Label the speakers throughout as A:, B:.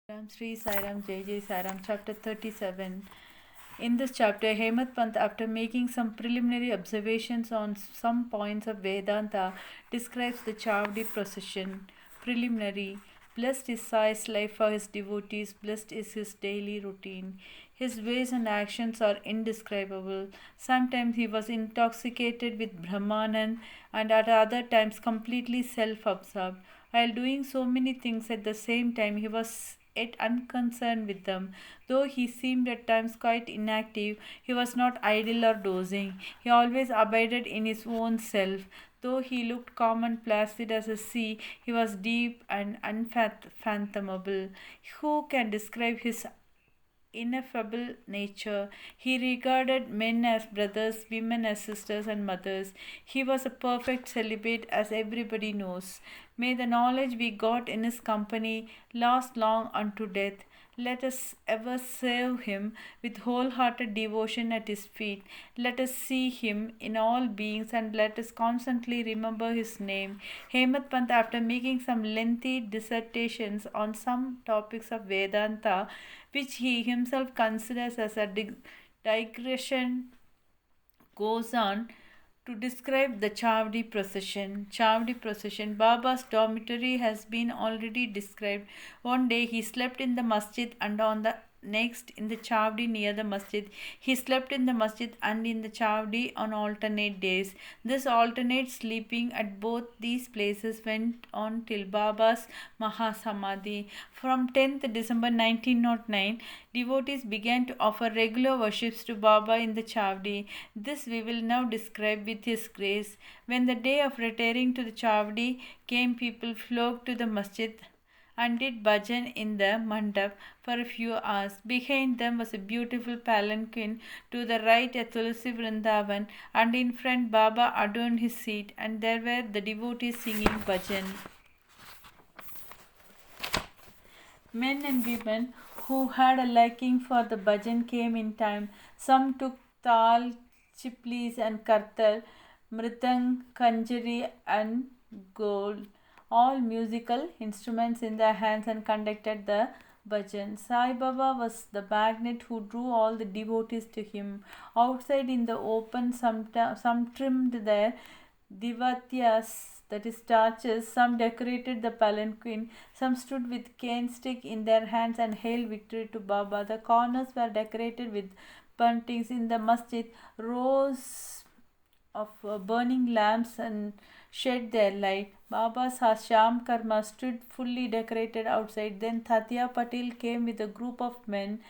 A: Ram Sri Sairam Jai Jai Sairam, chapter 37. In this chapter, Hemant Pant, after making some preliminary observations on some points of Vedanta, describes the Chavdi procession. Preliminary. Blessed is Sai's life for his devotees, blessed is his daily routine. His ways and actions are indescribable. Sometimes he was intoxicated with Brahmanan, and at other times completely self absorbed. While doing so many things at the same time, he was yet unconcerned with them. Though he seemed at times quite inactive, he was not idle or dozing. He always abided in his own self. Though he looked calm and placid as a sea, he was deep and unfathomable. Who can describe his ineffable nature? He regarded men as brothers, women as sisters and mothers. He was a perfect celibate, as everybody knows. May the knowledge we got in his company last long unto death. Let us ever serve him with wholehearted devotion at his feet. Let us see him in all beings and let us constantly remember his name. Hemant Pant, after making some lengthy dissertations on some topics of Vedanta, which he himself considers as a digression, goes on to describe the Chavdi procession. Chavdi procession. Baba's dormitory has been already described. One day he slept in the masjid and on the next in the Chavdi near the masjid. He slept in the masjid and in the Chavdi on alternate days. This alternate sleeping at both these places went on till Baba's Mahasamadhi. From 10th December 1909, devotees began to offer regular worships to Baba in the Chavdi. This we will now describe with his grace. When the day of retiring to the Chavdi came, people flocked to the masjid and did bhajan in the mandap for a few hours. Behind them was a beautiful palanquin, to the right a Tulsi Vrindavan, and in front Baba adorned his seat, and there were the devotees singing bhajan. Men and women who had a liking for the bhajan came in time. Some took tal, chiplis and kartal, mridang, kanjari and gold, all musical instruments in their hands, and conducted the bhajan. Sai Baba was the magnet who drew all the devotees to him. Outside in the open, some trimmed their divatyas, that is torches, some decorated the palanquin, some stood with cane stick in their hands and hailed victory to Baba. The corners were decorated with buntings. In the masjid, rows of burning lamps and shed their light. Baba's Sham Karma stood fully decorated outside. Then Tatya Patil came with a group of men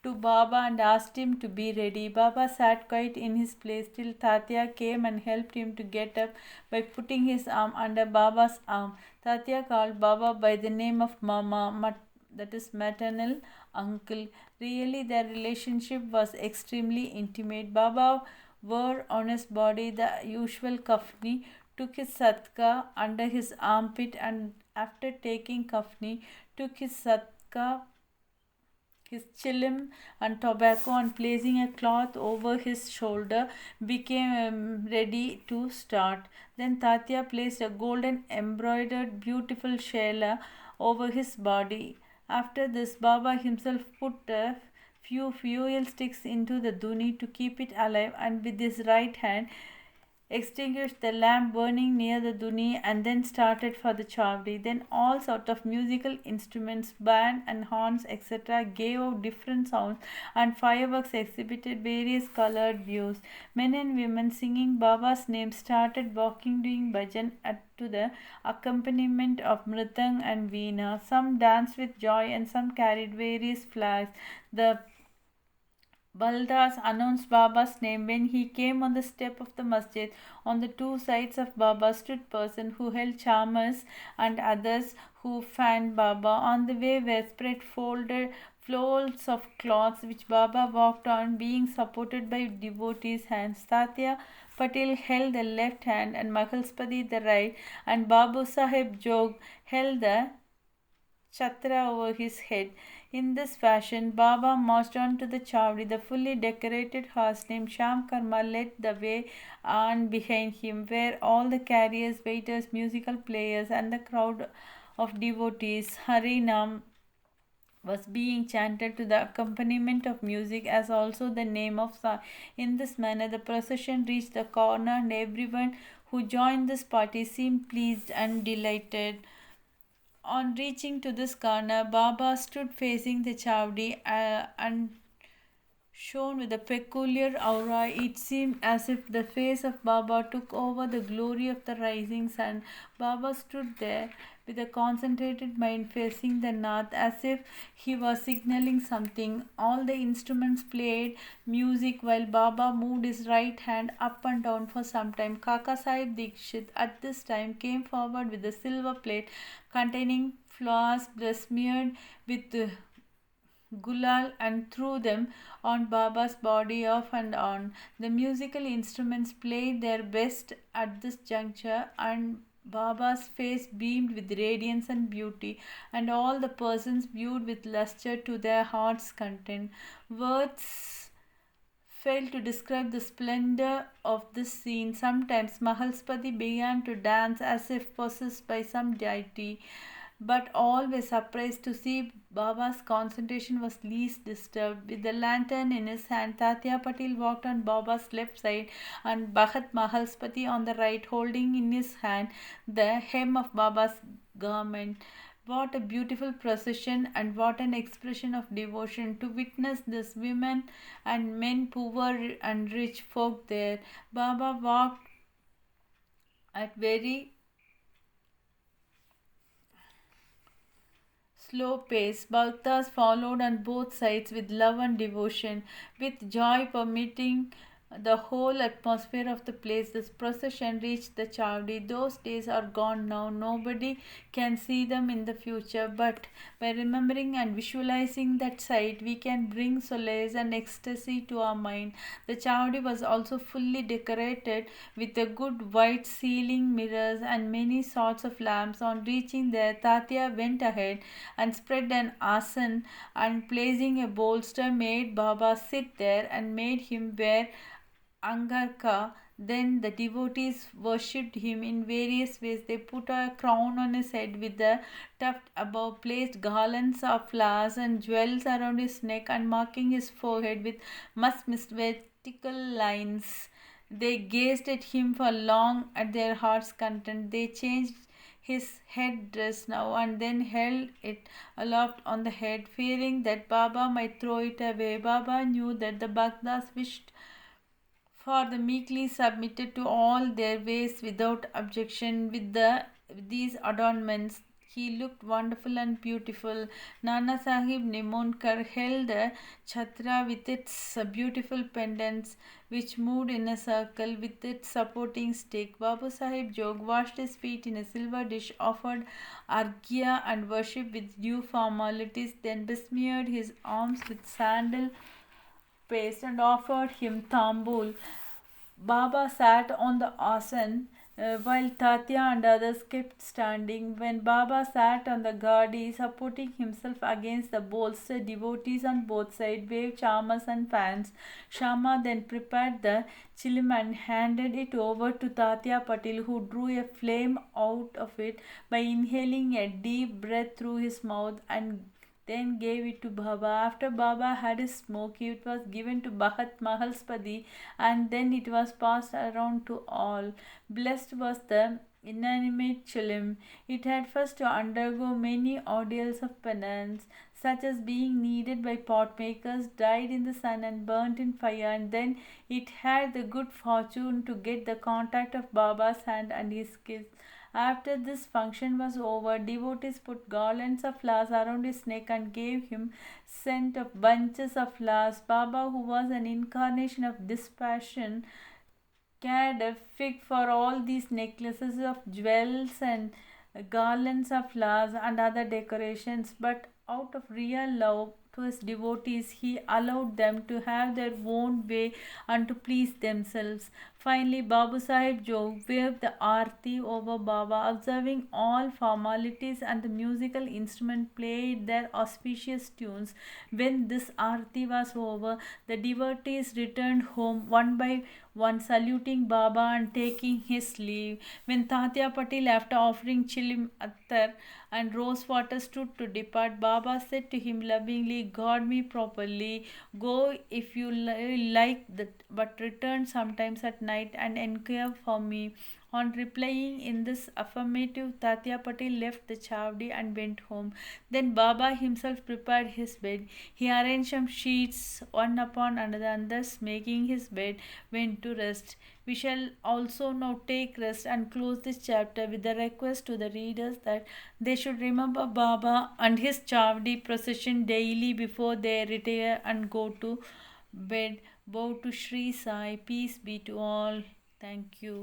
A: to Baba and asked him to be ready. Baba sat quiet in his place till Tatya came and helped him to get up by putting his arm under Baba's arm. Tatya called Baba by the name of Mama, that is maternal uncle. Really, their relationship was extremely intimate. Baba wore on his body the usual kafni, took his satka under his armpit, and after taking kafni, took his satka, his chilim and tobacco, and placing a cloth over his shoulder, became ready to start. Then Tatya placed a golden embroidered beautiful shela over his body. After this, Baba himself put a few fuel sticks into the duni to keep it alive, and with his right hand extinguished the lamp burning near the duni, and then started for the chavdi. Then all sorts of musical instruments, band and horns, etc., gave out different sounds, and fireworks exhibited various colored views. Men and women singing Baba's name started walking doing bhajan to the accompaniment of mridang and veena. Some danced with joy and some carried various flags. The Baldas announced Baba's name when he came on the step of the masjid. On the two sides of Baba stood persons who held charmers and others who fanned Baba. On the way were spread folded folds of cloths which Baba walked on, being supported by devotees' hands. Tatya Patil held the left hand and Mahalspati the right, and Babu Sahib Jog held the chatra over his head. In this fashion, Baba marched on to the Chavdi. The fully decorated horse named Sham Karma led the way, and behind him were all the carriers, waiters, musical players, and the crowd of devotees. Harinam was being chanted to the accompaniment of music as also the name of song. In this manner, the procession reached the corner, and everyone who joined this party seemed pleased and delighted. On reaching to this corner, Baba stood facing the Chowdi and shone with a peculiar aura. It seemed as if the face of Baba took over the glory of the rising sun. Baba stood there with a concentrated mind facing the north as if he was signaling something. All the instruments played music while Baba moved his right hand up and down for some time. Kaka Sahib Dikshit at this time came forward with a silver plate containing flowers besmeared with gulal and threw them on Baba's body off and on. The musical instruments played their best at this juncture, and Baba's face beamed with radiance and beauty, and all the persons viewed with lustre to their heart's content. Words fail to describe the splendor of this scene. Sometimes Mahalspati began to dance as if possessed by some deity, but all were surprised to see Baba's concentration was least disturbed. With the lantern in his hand, Tatya Patil walked on Baba's left side and Bhagat Mahalspati on the right, holding in his hand the hem of Baba's garment. What a beautiful procession, and what an expression of devotion to witness this women and men, poor and rich folk there. Baba walked at very slow pace. Bhaktas followed on both sides with love and devotion, with joy permitting the whole atmosphere of the place. This procession reached the Chowdi. Those days are gone now. Nobody can see them in the future, but by remembering and visualizing that sight, we can bring solace and ecstasy to our mind. The Chowdi was also fully decorated with a good white ceiling, mirrors, and many sorts of lamps. On reaching there, Tatya went ahead and spread an asan, and placing a bolster, made Baba sit there and made him wear Angarka. Then the devotees worshipped him in various ways. They put a crown on his head with a tuft above, placed garlands of flowers and jewels around his neck, and marking his forehead with much vertical lines. They gazed at him for long at their heart's content. They changed his head dress now and then held it aloft on the head, fearing that Baba might throw it away. Baba knew that the Bhaktas wished for the meekly submitted to all their ways without objection. With these adornments, he looked wonderful and beautiful. Nana Sahib Nimonekar held a chhatra with its beautiful pendants, which moved in a circle with its supporting stick. Babu Sahib Jog washed his feet in a silver dish, offered arghya and worship with due formalities, then besmeared his arms with sandal paste and offered him tambul. Baba sat on the asan while Tatya and others kept standing. When Baba sat on the gadi, supporting himself against the bolster, devotees on both sides waved chamas and fans. Shama then prepared the chilim and handed it over to Tatya Patil, who drew a flame out of it by inhaling a deep breath through his mouth and then gave it to Baba. After Baba had his smoke, it was given to Bhagat Mahalspati, and then it was passed around to all. Blessed was the inanimate chilim. It had first to undergo many ordeals of penance, such as being kneaded by pot makers, dried in the sun, and burnt in fire, and then it had the good fortune to get the contact of Baba's hand and his kiss. After this function was over, devotees put garlands of flowers around his neck and gave him scent of bunches of flowers. Baba, who was an incarnation of dispassion, cared a fig for all these necklaces of jewels and garlands of flowers and other decorations, but out of real love to his devotees, he allowed them to have their own way and to please themselves. Finally, Babu Sahib Jog waved the aarti over Baba, observing all formalities, and the musical instrument played their auspicious tunes. When this aarti was over, the devotees returned home one by one, saluting Baba and taking his leave. When Tatya Patil, after offering chilim attar and rose water, stood to depart, Baba said to him lovingly, "Guard me properly. Go if you like, but return sometimes at night and inquire for me." On replying in this affirmative, Tatya Patil left the Chavdi and went home. Then Baba himself prepared his bed. He arranged some sheets one upon another, and thus making his bed, went to rest. We shall also now take rest and close this chapter with a request to the readers that they should remember Baba and his Chavdi procession daily before they retire and go to bed. Bow to Sri Sai. Peace be to all. Thank you.